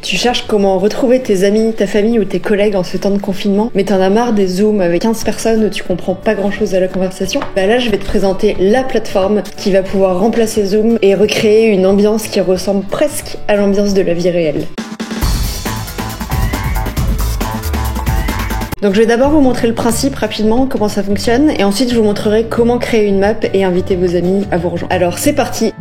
Tu cherches comment retrouver tes amis, ta famille ou tes collègues en ce temps de confinement, mais t'en as marre des zooms avec 15 personnes où tu comprends pas grand chose à la conversation. Bah là, je vais te présenter la plateforme qui va pouvoir remplacer Zoom et recréer une ambiance qui ressemble presque à l'ambiance de la vie réelle. Donc je vais d'abord vous montrer le principe rapidement, comment ça fonctionne, et ensuite je vous montrerai comment créer une map et inviter vos amis à vous rejoindre. Alors c'est parti.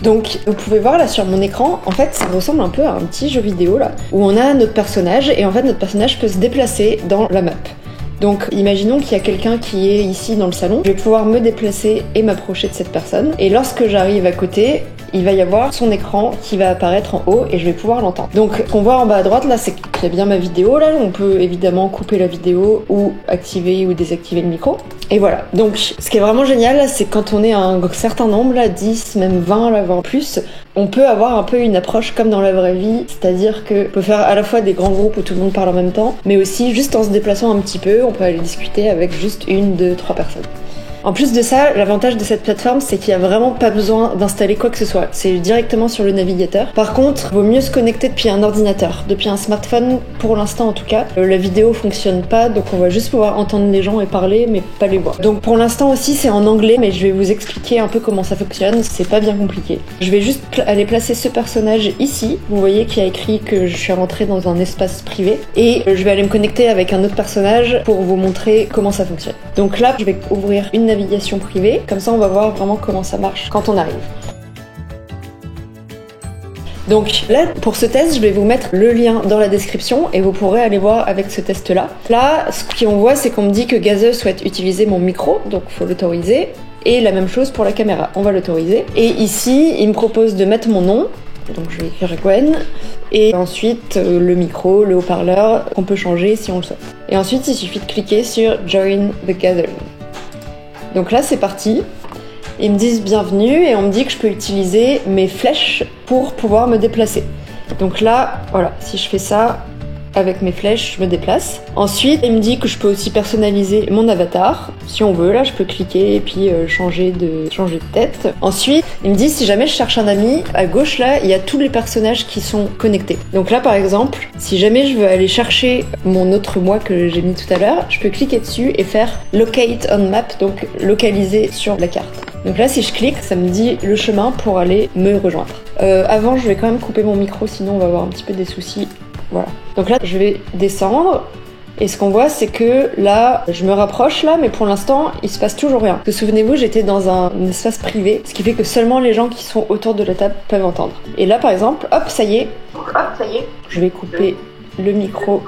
Donc vous pouvez voir là sur mon écran, en fait ça ressemble un peu à un petit jeu vidéo là, où on a notre personnage, et en fait notre personnage peut se déplacer dans la map. Donc imaginons qu'il y a quelqu'un qui est ici dans le salon, je vais pouvoir me déplacer et m'approcher de cette personne, et lorsque j'arrive à côté, il va y avoir son écran qui va apparaître en haut et je vais pouvoir l'entendre. Donc ce qu'on voit en bas à droite là, c'est qu'il y a bien ma vidéo là, on peut évidemment couper la vidéo ou activer ou désactiver le micro. Et voilà, donc ce qui est vraiment génial là, c'est quand on est à un certain nombre là, 10, même 20 là, voire plus, on peut avoir un peu une approche comme dans la vraie vie, c'est-à-dire que on peut faire à la fois des grands groupes où tout le monde parle en même temps, mais aussi juste en se déplaçant un petit peu, on peut aller discuter avec juste 1, 2, 3 personnes. En plus de ça, l'avantage de cette plateforme, c'est qu'il n'y a vraiment pas besoin d'installer quoi que ce soit. C'est directement sur le navigateur. Par contre, il vaut mieux se connecter depuis un ordinateur, depuis un smartphone, pour l'instant en tout cas. La vidéo fonctionne pas, donc on va juste pouvoir entendre les gens et parler, mais pas les voir. Donc pour l'instant aussi, c'est en anglais, mais je vais vous expliquer un peu comment ça fonctionne. C'est pas bien compliqué. Je vais juste aller placer ce personnage ici. Vous voyez qu'il y a écrit que je suis rentrée dans un espace privé. Et je vais aller me connecter avec un autre personnage pour vous montrer comment ça fonctionne. Donc là, je vais ouvrir une navigation privée, comme ça on va voir vraiment comment ça marche quand on arrive. Donc là, pour ce test, je vais vous mettre le lien dans la description et vous pourrez aller voir avec ce test-là. Là, ce qu'on voit, c'est qu'on me dit que Gather souhaite utiliser mon micro, donc il faut l'autoriser. Et la même chose pour la caméra, on va l'autoriser. Et ici, il me propose de mettre mon nom, donc je vais écrire Gwen, et ensuite le micro, le haut-parleur, qu'on peut changer si on le souhaite. Et ensuite, il suffit de cliquer sur Join the Gathering. Donc là c'est parti, ils me disent bienvenue et on me dit que je peux utiliser mes flèches pour pouvoir me déplacer. Donc là, voilà, si je fais ça avec mes flèches, je me déplace. Ensuite, il me dit que je peux aussi personnaliser mon avatar. Si on veut, là, je peux cliquer et puis changer de tête. Ensuite, il me dit si jamais je cherche un ami, à gauche là, il y a tous les personnages qui sont connectés. Donc là, par exemple, si jamais je veux aller chercher mon autre moi que j'ai mis tout à l'heure, je peux cliquer dessus et faire Locate on Map, donc localiser sur la carte. Donc là, si je clique, ça me dit le chemin pour aller me rejoindre. Avant, je vais quand même couper mon micro, sinon on va avoir un petit peu des soucis. Voilà. Donc là, je vais descendre. Et ce qu'on voit, c'est que là, je me rapproche là, mais pour l'instant, il se passe toujours rien. Parce que souvenez-vous, j'étais dans un espace privé, ce qui fait que seulement les gens qui sont autour de la table peuvent entendre. Et là, par exemple, hop, ça y est. Je vais couper le micro.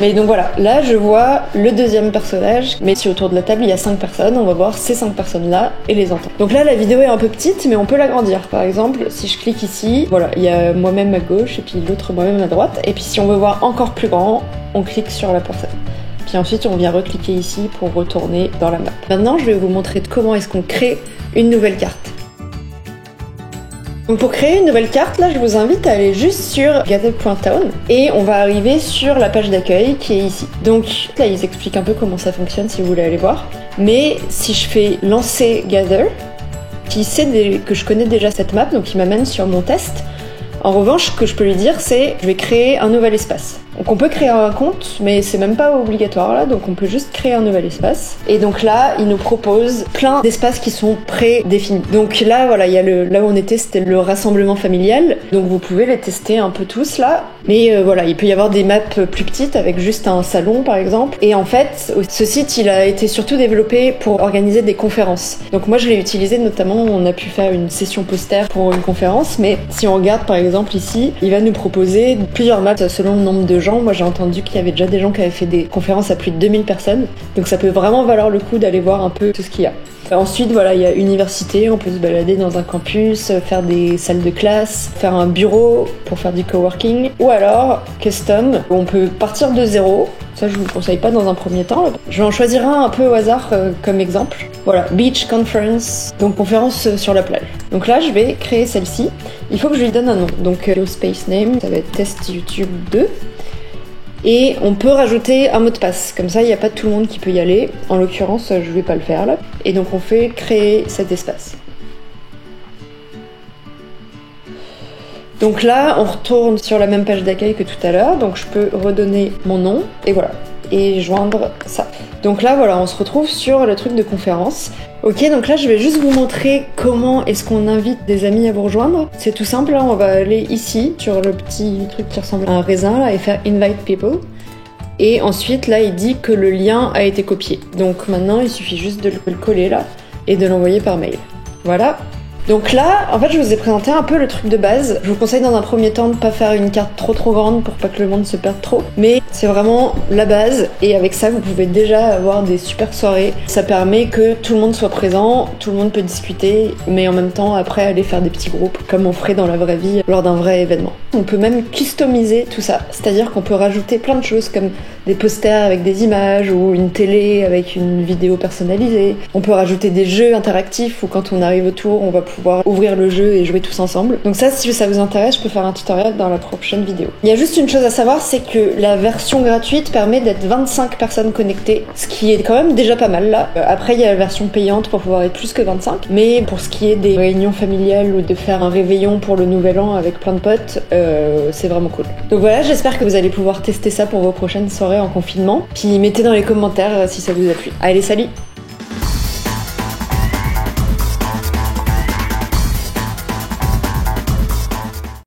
Mais donc voilà, là je vois le deuxième personnage, mais si autour de la table il y a 5 personnes, on va voir ces 5 personnes-là et les entendre. Donc là la vidéo est un peu petite, mais on peut l'agrandir. Par exemple, si je clique ici, voilà, il y a moi-même à gauche et puis l'autre moi-même à droite. Et puis si on veut voir encore plus grand, on clique sur la personne. Puis ensuite on vient recliquer ici pour retourner dans la map. Maintenant je vais vous montrer comment est-ce qu'on crée une nouvelle carte. Donc pour créer une nouvelle carte, là je vous invite à aller juste sur gather.town et on va arriver sur la page d'accueil qui est ici. Donc là ils expliquent un peu comment ça fonctionne si vous voulez aller voir. Mais si je fais lancer Gather, qui sait que je connais déjà cette map, donc il m'amène sur mon test. En revanche, ce que je peux lui dire, c'est je vais créer un nouvel espace. Donc on peut créer un compte, mais c'est même pas obligatoire là, donc on peut juste créer un nouvel espace. Et donc là, il nous propose plein d'espaces qui sont prédéfinis. Donc là, voilà, il y a là où on était, c'était le rassemblement familial. Donc vous pouvez les tester un peu tous là. Mais voilà, il peut y avoir des maps plus petites avec juste un salon par exemple. Et en fait, ce site, il a été surtout développé pour organiser des conférences. Donc moi, je l'ai utilisé notamment, on a pu faire une session poster pour une conférence. Mais si on regarde par exemple ici, il va nous proposer plusieurs maps selon le nombre de gens. Moi j'ai entendu qu'il y avait déjà des gens qui avaient fait des conférences à plus de 2000 personnes, donc ça peut vraiment valoir le coup d'aller voir un peu tout ce qu'il y a. Ensuite voilà, il y a université, on peut se balader dans un campus, faire des salles de classe, faire un bureau pour faire du coworking, ou alors custom, on peut partir de zéro. Ça je vous conseille pas dans un premier temps. Je vais en choisir un peu au hasard comme exemple. Voilà, Beach Conference, donc conférence sur la plage. Donc là je vais créer celle-ci. Il faut que je lui donne un nom. Donc Space Name, ça va être Test YouTube 2. Et on peut rajouter un mot de passe, comme ça il n'y a pas tout le monde qui peut y aller. En l'occurrence, je vais pas le faire là. Et donc on fait créer cet espace. Donc là, on retourne sur la même page d'accueil que tout à l'heure, donc je peux redonner mon nom, et voilà, et joindre ça. Donc là, voilà, on se retrouve sur le truc de conférence. Ok, donc là, je vais juste vous montrer comment est-ce qu'on invite des amis à vous rejoindre. C'est tout simple, là, on va aller ici, sur le petit truc qui ressemble à un raisin, là, et faire Invite People. Et ensuite, là, il dit que le lien a été copié. Donc maintenant, il suffit juste de le coller là, et de l'envoyer par mail. Voilà. Donc là, en fait, je vous ai présenté un peu le truc de base. Je vous conseille dans un premier temps de pas faire une carte trop grande pour pas que le monde se perde trop. Mais c'est vraiment la base et avec ça, vous pouvez déjà avoir des super soirées. Ça permet que tout le monde soit présent, tout le monde peut discuter, mais en même temps, après, aller faire des petits groupes comme on ferait dans la vraie vie lors d'un vrai événement. On peut même customiser tout ça, c'est-à-dire qu'on peut rajouter plein de choses comme des posters avec des images ou une télé avec une vidéo personnalisée. On peut rajouter des jeux interactifs où quand on arrive au tour, on va pouvoir ouvrir le jeu et jouer tous ensemble. Donc ça, si ça vous intéresse, je peux faire un tutoriel dans la prochaine vidéo. Il y a juste une chose à savoir, c'est que la version gratuite permet d'être 25 personnes connectées, ce qui est quand même déjà pas mal là. Après, il y a la version payante pour pouvoir être plus que 25, mais pour ce qui est des réunions familiales ou de faire un réveillon pour le nouvel an avec plein de potes, c'est vraiment cool. Donc voilà, j'espère que vous allez pouvoir tester ça pour vos prochaines soirées en confinement. Puis mettez dans les commentaires si ça vous a plu. Allez, salut!